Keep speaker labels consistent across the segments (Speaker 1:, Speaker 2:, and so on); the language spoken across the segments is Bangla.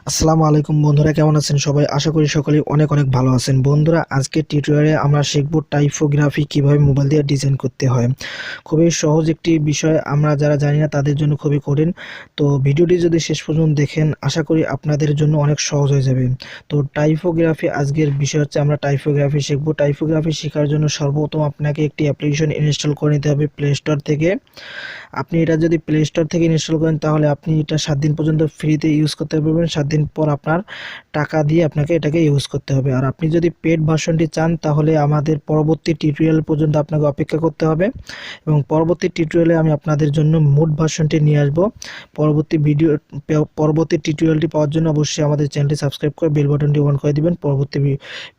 Speaker 1: আসসালামু আলাইকুম বন্ধুরা, কেমন আছেন সবাই? আশা করি সকলেই অনেক অনেক ভালো আছেন। বন্ধুরা, আজকের টিউটোরিয়ালে আমরা শিখব টাইপোগ্রাফি কিভাবে মোবাইল দিয়ে ডিজাইন করতে হয়। খুবই সহজ একটি বিষয়, আমরা যারা জানি না তাদের জন্য খুবই কঠিন। তো ভিডিওটি যদি শেষ পর্যন্ত দেখেন, আশা করি আপনাদের জন্য অনেক সহজ হয়ে যাবে। তো টাইপোগ্রাফি আজকের বিষয় হচ্ছে আমরা টাইপোগ্রাফি শিখব। টাইপোগ্রাফি শেখার জন্য সর্বপ্রথম আপনাকে একটি অ্যাপ্লিকেশন ইনস্টল করে নিতে হবে প্লে স্টোর থেকে। আপনি এটা যদি প্লে স্টোর থেকে ইনস্টল করেন তাহলে আপনি এটা 7 দিন পর্যন্ত ফ্রিতে ইউজ করতে পারবেন। 7 দিন পর আপনার টাকা দিয়ে আপনাকে এটাকে ইউজ করতে হবে। আর আপনি যদি পেড ভার্সনটি চান তাহলে আমাদের পরবর্তী টিউটোরিয়াল পর্যন্ত আপনাকে অপেক্ষা করতে হবে, এবং পরবর্তী টিউটোরিয়ালে আমি আপনাদের জন্য মোড ভার্সনটি নিয়ে আসব। পরবর্তী টিউটোরিয়ালটি পাওয়ার জন্য অবশ্যই আমাদের চ্যানেলটি সাবস্ক্রাইব করে বেল বাটনটি অন করে দিবেন পরবর্তী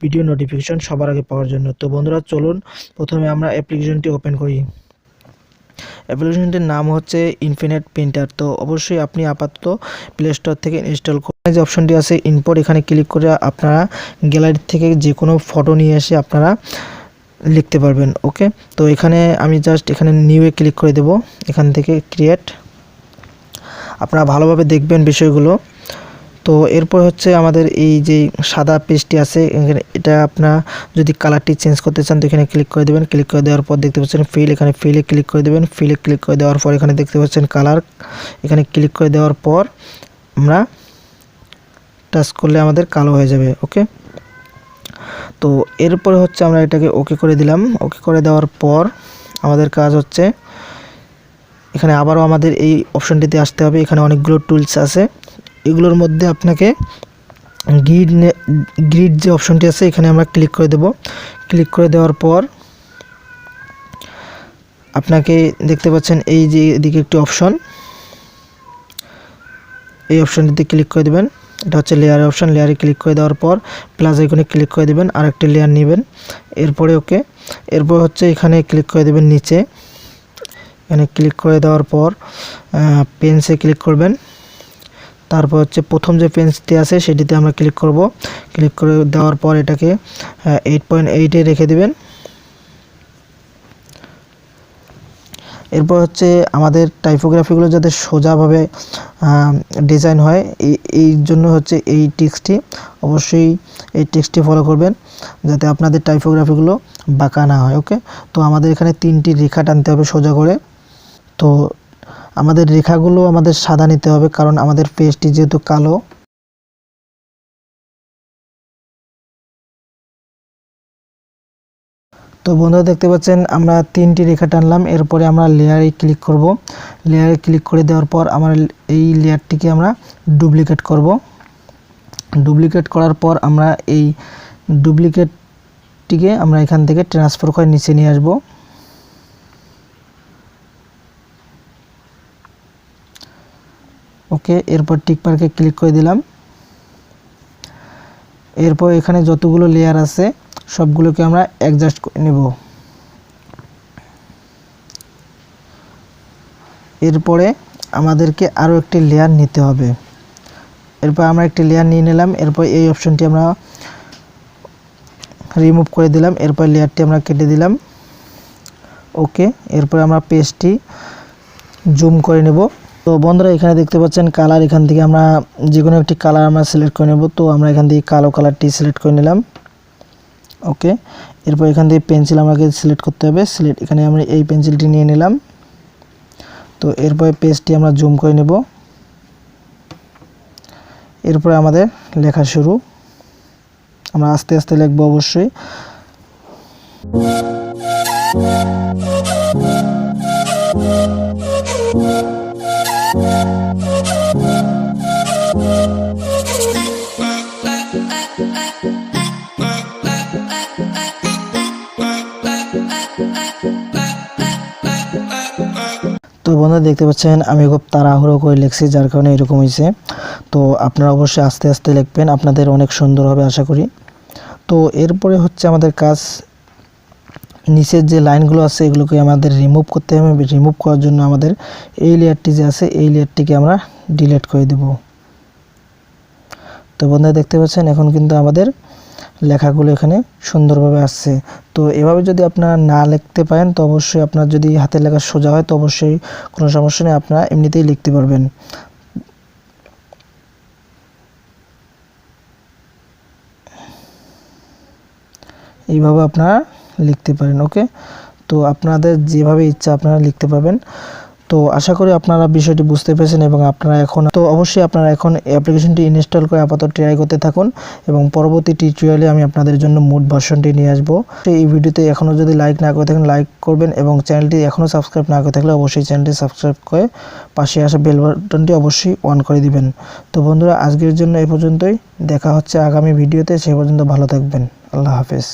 Speaker 1: ভিডিও নোটিফিকেশন সবার আগে পাওয়ার জন্য। তো বন্ধুরা, চলুন প্রথমে আমরা অ্যাপ্লিকেশনটি ওপেন করি। অ্যাপ্লিকেশনটির নাম হচ্ছে ইনফিনিট প্রিন্টার। তো অবশ্যই আপনি আপাতত প্লে স্টোর থেকে ইনস্টল করে যে অপশনটি আছে ইম্পোর্ট, এখানে ক্লিক করে আপনারা গ্যালারি থেকে যে কোনো ফটো নিয়ে এসে আপনারা লিখতে পারবেন। ওকে, তো এখানে আমি জাস্ট এখানে নিউয়ে ক্লিক করে দেব। এখান থেকে ক্রিয়েট, আপনারা ভালোভাবে দেখবেন বিষয়গুলো। তো এরপর হচ্ছে আমাদের এই যে সাদা পেজটি আছে, এটা আপনারা যদি কালারটি চেঞ্জ করতে চান তো এখানে ক্লিক করে দেবেন। ক্লিক করে দেওয়ার পর দেখতে পাচ্ছেন ফিল, এখানে ফিলে ক্লিক করে দেবেন। ফিলে ক্লিক করে দেওয়ার পর এখানে দেখতে পাচ্ছেন কালার, এখানে ক্লিক করে দেওয়ার পর আমরা টাচ করলে আমাদের কালো হয়ে যাবে। ওকে, তো এরপরে হচ্ছে আমরা এটাকে ওকে করে দিলাম। ওকে করে দেওয়ার পর আমাদের কাজ হচ্ছে এখানে আবারও আমাদের এই অপশনটিতে আসতে হবে। এখানে অনেকগুলো টুলস আছে, এগুলোর মধ্যে আপনাকে গ্রিড যে অপশনটি আছে এখানে আমরা ক্লিক করে দেব। ক্লিক করে দেওয়ার পর আপনাকে দেখতে পাচ্ছেন এই যে এদিকে একটি অপশন, এই অপশনটিতে ক্লিক করে দেবেন। এটা হচ্ছে লেয়ারের অপশন। লেয়ারে ক্লিক করে দেওয়ার পর প্লাস আইকনে ক্লিক করে দেবেন, আর একটি লেয়ার নেবেন। এরপরে ওকে, এরপর হচ্ছে এখানে ক্লিক করে দেবেন নিচে। এখানে ক্লিক করে দেওয়ার পর পেন্সে ক্লিক করবেন। তারপর হচ্ছে প্রথম যে পেন্সটি আছে সেটিতে আমরা ক্লিক করব। ক্লিক করে দেওয়ার পর এটাকে 8.8 রেখে দিবেন। এরপর হচ্ছে আমাদের টাইপোগ্রাফিগুলো যাতে সোজাভাবে ডিজাইন হয় এই জন্য হচ্ছে এই টিক্সটি, অবশ্যই এই টিক্সটি ফলো করবেন যাতে আপনাদের টাইপোগ্রাফিগুলো বাঁকা না হয়। ওকে, তো আমাদের এখানে 3টি রেখা টানতে হবে সোজা করে। তো আমাদের রেখাগুলো আমাদের সাদা নিতে হবে, কারণ আমাদের পেজটি যেহেতু কালো। তো বন্ধুরা, দেখতে পাচ্ছেন আমরা 3টি রেখা টানলাম। এরপরে আমরা লেয়ারে ক্লিক করব। লেয়ারে ক্লিক করে দেওয়ার পর আমরা এই লেয়ারটিকে আমরা ডুপ্লিকেট করব। ডুপ্লিকেট করার পর আমরা এই ডুপ্লিকেটটিকে আমরা এখান থেকে ট্রান্সফার করে নিচে নিয়ে আসব। ওকে, এরপর টিক মার্কে ক্লিক করে দিলাম। এরপর এখানে যতগুলো লেয়ার আছে সবগুলোকে আমরা অ্যাডজাস্ট করে নেব। এরপরে আমাদেরকে আরও একটি লেয়ার নিতে হবে। এরপর আমরা একটি লেয়ার নিয়ে নিলাম। এরপর এই অপশনটি আমরা রিমুভ করে দিলাম। এরপর লেয়ারটি আমরা কেটে দিলাম। ওকে, এরপর আমরা পেজটি জুম করে নেব। তো বন্ধুরা, এখানে দেখতে পাচ্ছেন কালার, এখান থেকে আমরা যে কোনো একটি কালার আমরা সিলেক্ট করে নেব। তো আমরা এখান থেকে কালো কালারটি সিলেক্ট করে নিলাম। ওকে, এরপর এখান থেকে পেন্সিল আমাকে সিলেক্ট করতে হবে। এখানে আমরা এই পেন্সিলটি নিয়ে নিলাম। তো এরপরে পেজটি আমরা জুম করে নেব। এরপরে আমাদের লেখা শুরু। আমরা আস্তে আস্তে লিখব অবশ্যই। তো বন্ধুরা, দেখতে পাচ্ছেন আমি খুব তাড়াহুড়ো করে লিখছি, যার কারণে এরকম হয়েছে। তো আপনারা অবশ্যই আস্তে আস্তে লিখবেন, আপনাদের অনেক সুন্দর হবে আশা করি। তো এরপরে হচ্ছে আমাদের কাজ, নিচের যে লাইনগুলো আছে এগুলোকে আমাদের রিমুভ করতে হবে। রিমুভ করার জন্য আমাদের এই লেয়ারটি যে আছে এই লেয়ারটিকে আমরা ডিলিট করে দেব। তো বন্ধুরা, দেখতে পাচ্ছেন এখন কিন্তু আমাদের লেখাগুলো এখানে সুন্দরভাবে আসছে। তো এভাবে যদি আপনারা না লিখতে পারেন তো অবশ্যই আপনার যদি হাতের লেখা সোজা হয় তো অবশ্যই কোনো সমস্যা নেই, আপনারা এমনিতেই লিখতে পারবেন। এইভাবে আপনারা লিখতে পারেন। ওকে, তো আপনাদের যেভাবে ইচ্ছা আপনারা লিখতে পারবেন। তো আশা করি আপনারা বিষয়টি বুঝতে পেরেছেন এবং আপনারা এখন তো অবশ্যই আপনারা এখন অ্যাপ্লিকেশনটি ইনস্টল করে আপাতত ট্রাই করতে থাকুন এবং পরবর্তী টিউটোরিয়ালে আমি আপনাদের জন্য মোড ভার্সনটি নিয়ে আসব। এই ভিডিওতে এখনও যদি লাইক না করে থাকেন লাইক করবেন এবং চ্যানেলটি এখনও সাবস্ক্রাইব না করে থাকলে অবশ্যই চ্যানেলটি সাবস্ক্রাইব করে পাশে আসা বেল বাটনটি অবশ্যই অন করে দিবেন। তো বন্ধুরা, আজকের জন্য এই পর্যন্তই। দেখা হচ্ছে আগামী ভিডিওতে, সে পর্যন্ত ভালো থাকবেন। আল্লাহ হাফেজ।